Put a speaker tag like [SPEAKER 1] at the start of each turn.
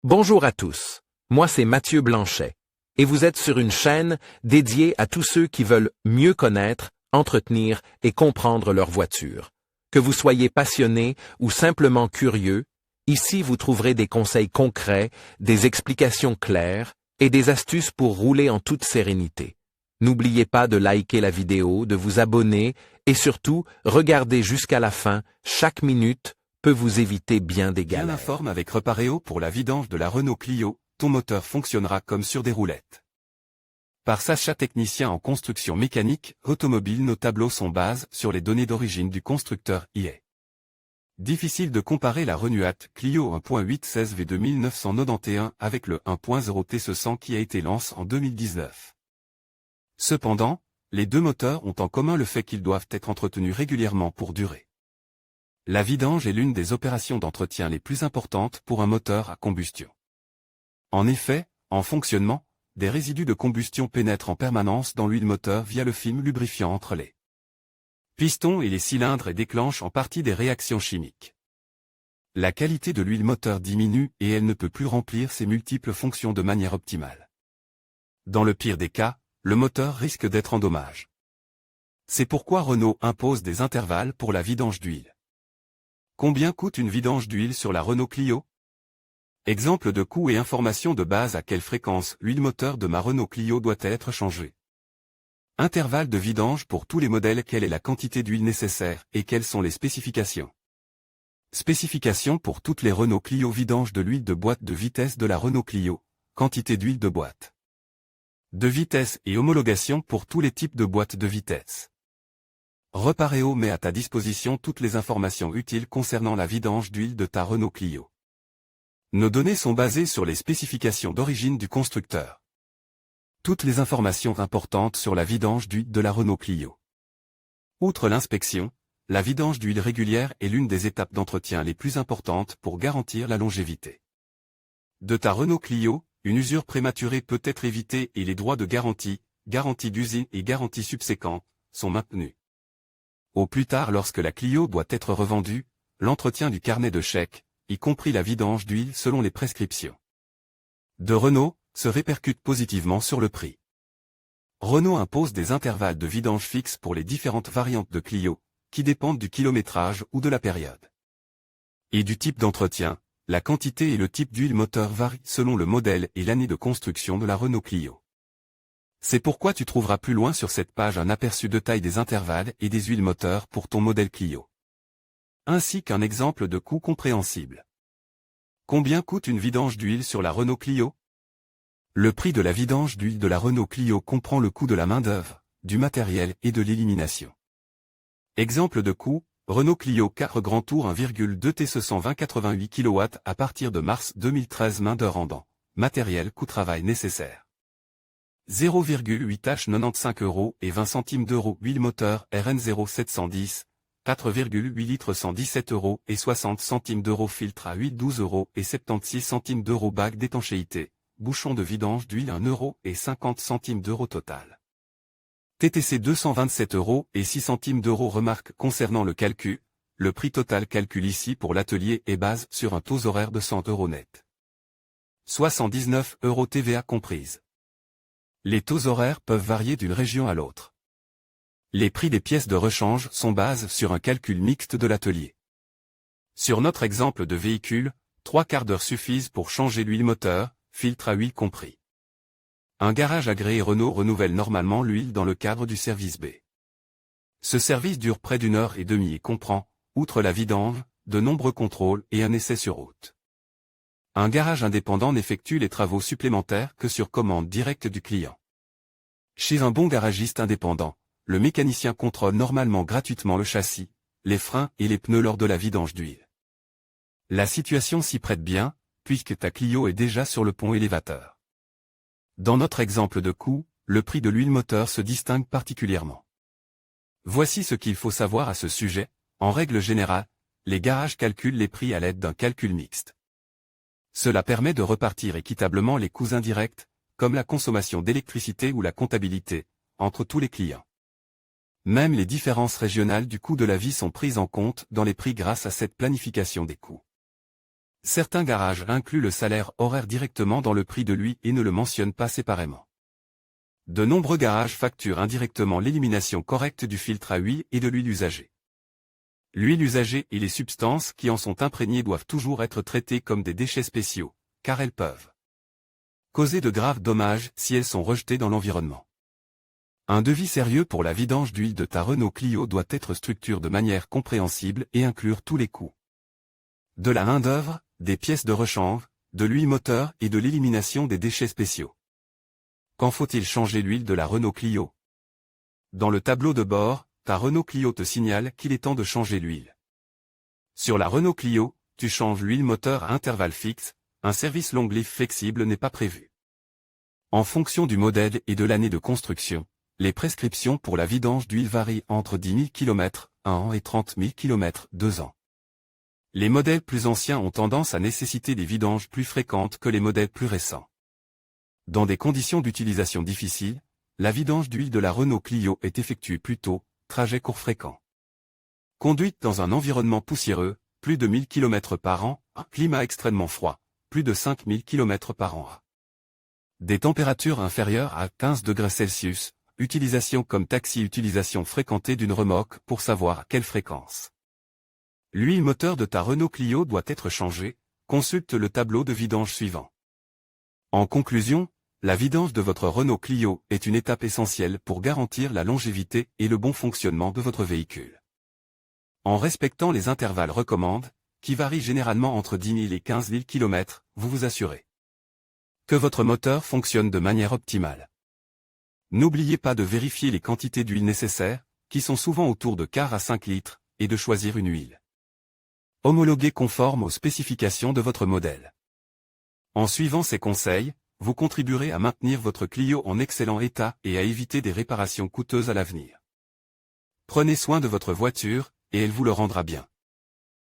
[SPEAKER 1] Bonjour à tous, moi c'est Mathieu Blanchet, et vous êtes sur une chaîne dédiée à tous ceux qui veulent mieux connaître, entretenir et comprendre leur voiture. Que vous soyez passionné ou simplement curieux, ici vous trouverez des conseils concrets, des explications claires et des astuces pour rouler en toute sérénité. N'oubliez pas de liker la vidéo, de vous abonner et surtout, regardez jusqu'à la fin, chaque minute peut vous éviter bien des galères.
[SPEAKER 2] Bien informe avec Repareo pour la vidange de la Renault Clio, ton moteur fonctionnera comme sur des roulettes. Par Sacha, technicien en construction mécanique automobile, nos tableaux sont basés sur les données d'origine du constructeur IA. Difficile de comparer la Renault Clio 1.8 16V de 1991 avec le 1.0 TS100 qui a été lancé en 2019. Cependant, les deux moteurs ont en commun le fait qu'ils doivent être entretenus régulièrement pour durer. La vidange est l'une des opérations d'entretien les plus importantes pour un moteur à combustion. En effet, en fonctionnement, des résidus de combustion pénètrent en permanence dans l'huile moteur via le film lubrifiant entre les pistons et les cylindres et déclenchent en partie des réactions chimiques. La qualité de l'huile moteur diminue et elle ne peut plus remplir ses multiples fonctions de manière optimale. Dans le pire des cas, le moteur risque d'être endommagé. C'est pourquoi Renault impose des intervalles pour la vidange d'huile. Combien coûte une vidange d'huile sur la Renault Clio? Exemple de coût et information de base: à quelle fréquence l'huile moteur de ma Renault Clio doit être changée? Intervalle de vidange pour tous les modèles: quelle est la quantité d'huile nécessaire et quelles sont les spécifications? Spécifications pour toutes les Renault Clio: vidange de l'huile de boîte de vitesse de la Renault Clio, quantité d'huile de boîte de vitesse et homologation pour tous les types de boîtes de vitesse. Repareo met à ta disposition toutes les informations utiles concernant la vidange d'huile de ta Renault Clio. Nos données sont basées sur les spécifications d'origine du constructeur. Toutes les informations importantes sur la vidange d'huile de la Renault Clio. Outre l'inspection, la vidange d'huile régulière est l'une des étapes d'entretien les plus importantes pour garantir la longévité de ta Renault Clio. Une usure prématurée peut être évitée et les droits de garantie, garantie d'usine et garantie subséquente, sont maintenus. Au plus tard, lorsque la Clio doit être revendue, l'entretien du carnet de chèques, y compris la vidange d'huile selon les prescriptions de Renault, se répercute positivement sur le prix. Renault impose des intervalles de vidange fixes pour les différentes variantes de Clio, qui dépendent du kilométrage ou de la période et du type d'entretien. La quantité et le type d'huile moteur varient selon le modèle et l'année de construction de la Renault Clio. C'est pourquoi tu trouveras plus loin sur cette page un aperçu de taille des intervalles et des huiles moteurs pour ton modèle Clio, ainsi qu'un exemple de coût compréhensible. Combien coûte une vidange d'huile sur la Renault Clio? Le prix de la vidange d'huile de la Renault Clio comprend le coût de la main-d'œuvre, du matériel et de l'élimination. Exemple de coût: Renault Clio 4 Grand Tour 1,2 TS 120 88 kW à partir de mars 2013. Main d'œuvre en dents, matériel, coût travail nécessaire 0,8 H 95 € et 20 centimes d'euros. Huile moteur RN 0710, 4,8 litres 117 € et 60 centimes d'euros. Filtre à huile 12 € et 76 centimes d'euros. Bague d'étanchéité, bouchon de vidange d'huile 1 € et 50 centimes d'euros total. TTC 227 € et 6 centimes d'euros. Remarque concernant le calcul: le prix total calcul ici pour l'atelier est basé sur un taux horaire de 100 € net, soit 119 € TVA comprise. Les taux horaires peuvent varier d'une région à l'autre. Les prix des pièces de rechange sont basés sur un calcul mixte de l'atelier. Sur notre exemple de véhicule, 3/4 d'heure suffisent pour changer l'huile moteur, filtre à huile compris. Un garage agréé Renault renouvelle normalement l'huile dans le cadre du service B. Ce service dure près d'1 heure et demie et comprend, outre la vidange, de nombreux contrôles et un essai sur route. Un garage indépendant n'effectue les travaux supplémentaires que sur commande directe du client. Chez un bon garagiste indépendant, le mécanicien contrôle normalement gratuitement le châssis, les freins et les pneus lors de la vidange d'huile. La situation s'y prête bien, puisque ta Clio est déjà sur le pont élévateur. Dans notre exemple de coût, le prix de l'huile moteur se distingue particulièrement. Voici ce qu'il faut savoir à ce sujet. En règle générale, les garages calculent les prix à l'aide d'un calcul mixte. Cela permet de repartir équitablement les coûts indirects, comme la consommation d'électricité ou la comptabilité, entre tous les clients. Même les différences régionales du coût de la vie sont prises en compte dans les prix grâce à cette planification des coûts. Certains garages incluent le salaire horaire directement dans le prix de l'huile et ne le mentionnent pas séparément. De nombreux garages facturent indirectement l'élimination correcte du filtre à huile et de l'huile usagée. L'huile usagée et les substances qui en sont imprégnées doivent toujours être traitées comme des déchets spéciaux, car elles peuvent causer de graves dommages si elles sont rejetées dans l'environnement. Un devis sérieux pour la vidange d'huile de ta Renault Clio doit être structuré de manière compréhensible et inclure tous les coûts. De la main-d'œuvre, des pièces de rechange, de l'huile moteur et de l'élimination des déchets spéciaux. Quand faut-il changer l'huile de la Renault Clio? Dans le tableau de bord, ta Renault Clio te signale qu'il est temps de changer l'huile. Sur la Renault Clio, tu changes l'huile moteur à intervalles fixes, un service long life flexible n'est pas prévu. En fonction du modèle et de l'année de construction, les prescriptions pour la vidange d'huile varient entre 10 000 km, 1 an et 30 000 km, 2 ans. Les modèles plus anciens ont tendance à nécessiter des vidanges plus fréquentes que les modèles plus récents. Dans des conditions d'utilisation difficiles, la vidange d'huile de la Renault Clio est effectuée plus tôt, trajet court fréquent. Conduite dans un environnement poussiéreux, plus de 1000 km par an, un climat extrêmement froid, plus de 5000 km par an. Des températures inférieures à 15 degrés Celsius, utilisation comme taxi, utilisation fréquentée d'une remorque pour savoir à quelle fréquence. L'huile moteur de ta Renault Clio doit être changée, consulte le tableau de vidange suivant. En conclusion, la vidange de votre Renault Clio est une étape essentielle pour garantir la longévité et le bon fonctionnement de votre véhicule. En respectant les intervalles recommandés, qui varient généralement entre 10 000 et 15 000 km, vous vous assurez que votre moteur fonctionne de manière optimale. N'oubliez pas de vérifier les quantités d'huile nécessaires, qui sont souvent autour de quart à 5 litres, et de choisir une huile homologuée conforme aux spécifications de votre modèle. En suivant ces conseils, vous contribuerez à maintenir votre Clio en excellent état et à éviter des réparations coûteuses à l'avenir. Prenez soin de votre voiture, et elle vous le rendra bien.